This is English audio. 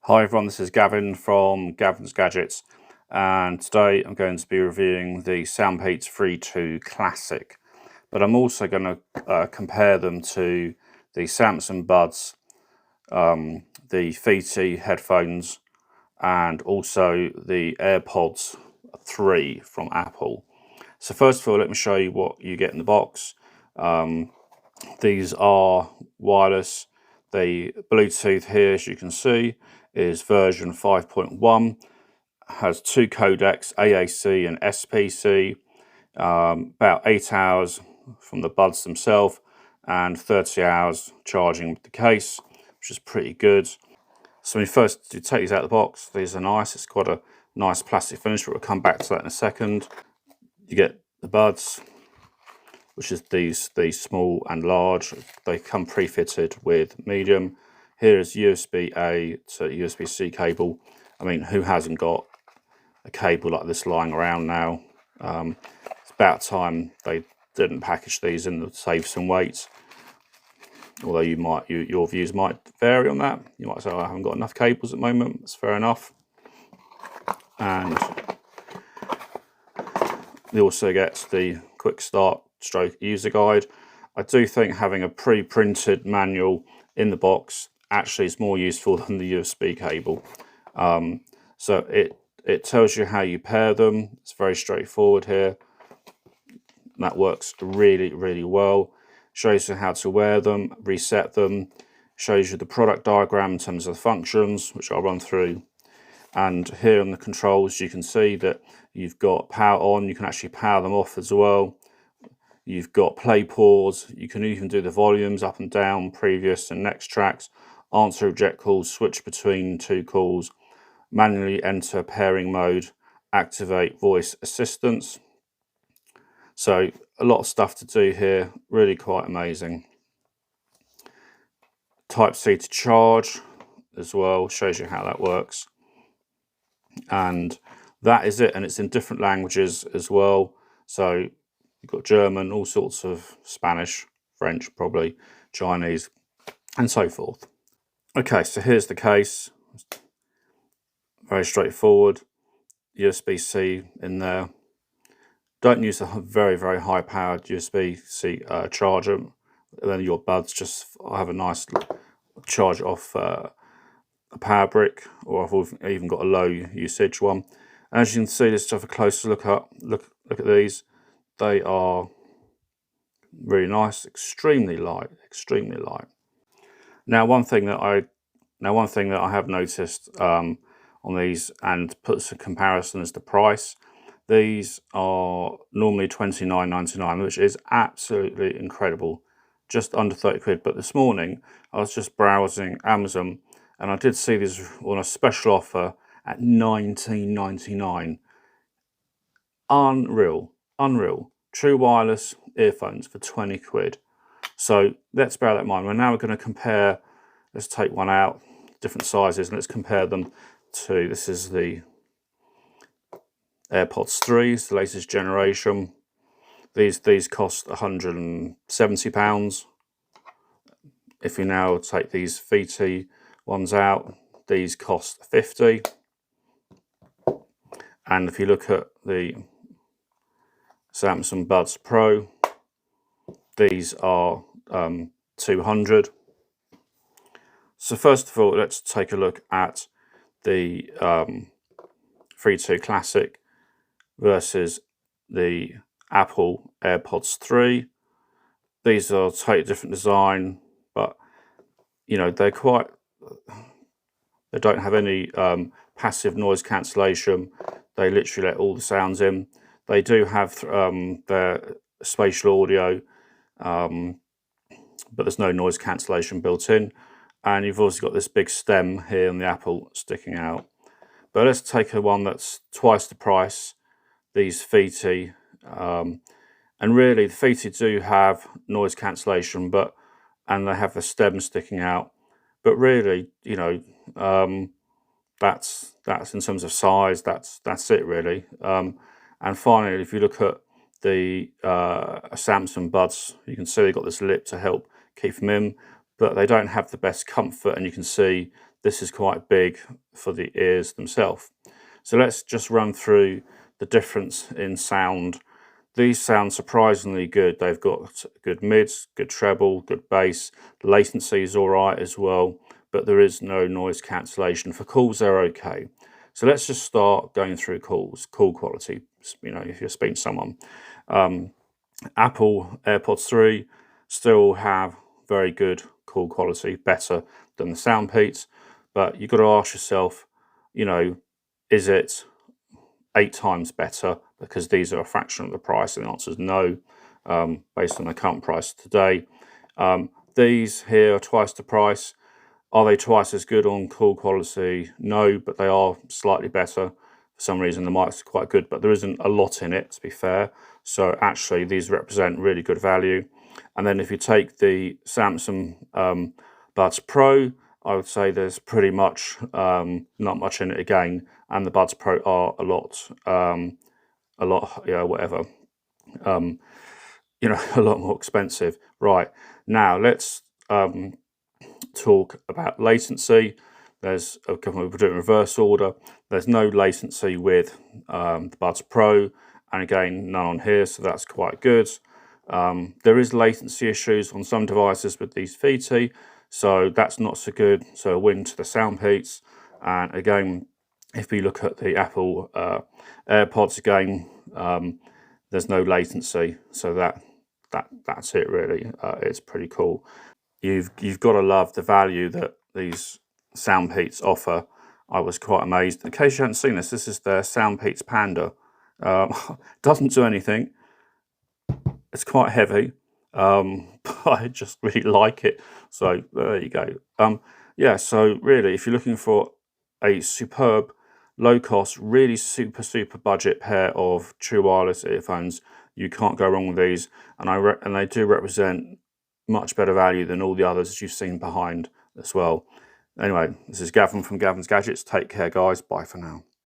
Hi everyone, this is Gavin from Gavin's Gadgets, and today I'm going to be reviewing the Soundpeats Free2 Classic, but I'm also going to compare them to the Samsung Buds, the Fabiani headphones, and also the AirPods 3 from Apple. So first of all, let me show you what you get in the box. These are wireless. The Bluetooth here, as you can see, is version 5.1, has two codecs, AAC and SPC, about 8 hours from the buds themselves and 30 hours charging with the case, which is pretty good. So when you first take these out of the box, these are nice. It's got a nice plastic finish, but we'll come back to that in a second. You get the buds, which is these small and large. They come pre-fitted with medium. Here is USB-A to USB-C cable. I mean, who hasn't got a cable like this lying around now? It's about time they didn't package these in to save some weight. Although your views might vary on that. You might say, oh, I haven't got enough cables at the moment. That's fair enough. And you also get the quick start stroke user guide. I do think having a pre-printed manual in the box actually is more useful than the USB cable. So it tells you how you pair them. It's very straightforward here. That works really well. Shows you how to wear them, reset them, shows you the product diagram in terms of the functions, which I'll run through. And here on the controls, you can see that you've got power on. You can actually power them off as well. You've got play, pause. You can even do the volumes up and down, previous and next tracks, answer reject calls, switch between two calls, manually enter pairing mode, activate voice assistance. So a lot of stuff to do here, really quite amazing. Type-C to charge as well, shows you how that works. And that is it, and it's in different languages as well. So you've got German, all sorts of Spanish, French, probably Chinese, and so forth. Okay, so here's the case. Very straightforward. USB-C in there. Don't use a very high powered USB-C charger. Then your buds just have a nice charge off a power brick, or I've even got a low usage one. And as you can see, let's have a closer look at these. They are really nice, extremely light. Now one thing that I have noticed on these, and puts a comparison, is the price. These are normally $29.99, which is absolutely incredible, just under 30 quid. But this morning I was just browsing Amazon and I did see these on a special offer at $19.99. Unreal. True wireless earphones for 20 quid. So let's bear that in mind. We're going to compare. Let's take one out, different sizes, and let's compare them to, this is the AirPods 3, it's the latest generation. These cost £170. If you now take these Fabiani ones out, these cost 50. And if you look at the Samsung Buds Pro, these are 200. So first of all, let's take a look at the Free2 Classic versus the Apple AirPods 3. These are a totally different design, but you know, they don't have any passive noise cancellation. They literally let all the sounds in. They do have their spatial audio, but there's no noise cancellation built in. And you've also got this big stem here on the Apple sticking out. But let's take a one that's twice the price, these Fabiani. And really, the Fabiani do have noise cancellation, and they have the stem sticking out. But really, you know, that's in terms of size. That's it really. And finally, if you look at the Samsung Buds, you can see they've got this lip to help keep them in, but they don't have the best comfort. And you can see this is quite big for the ears themselves. So let's just run through the difference in sound. These sound surprisingly good. They've got good mids, good treble, good bass. The latency is all right as well, but there is no noise cancellation. For calls, they're okay. So let's just start going through calls, call quality. You know, if you're speaking to someone. Apple AirPods 3 still have very good call quality, better than the Soundpeats, but you've got to ask yourself, you know, is it 8 times better because these are a fraction of the price? And the answer is no, based on the current price today. These here are twice the price. Are they twice as good on call quality? No, but they are slightly better. For some reason, the mics are quite good, but there isn't a lot in it, to be fair. So actually, these represent really good value. And then if you take the Samsung Buds Pro, I would say there's pretty much not much in it again, and the Buds Pro are a lot, yeah, whatever, you know, a lot more expensive. Right, now let's talk about latency. There's a couple of people in reverse order. There's no latency with the Buds Pro, and again, none on here, so that's quite good. There is latency issues on some devices with these Free2, so that's not so good. So a win to the Soundpeats. And again, if we look at the Apple AirPods again, there's no latency, so that's it really. It's pretty cool. You've got to love the value that these Soundpeats offer. I was quite amazed. In case you haven't seen this, this is their Soundpeats Panda. Doesn't do anything. It's quite heavy, but I just really like it. So there you go. Yeah, so really, if you're looking for a superb, low-cost, really super budget pair of true wireless earphones, you can't go wrong with these. And they do represent much better value than all the others you've seen behind as well. Anyway, this is Gavin from Gavin's Gadgets. Take care, guys. Bye for now.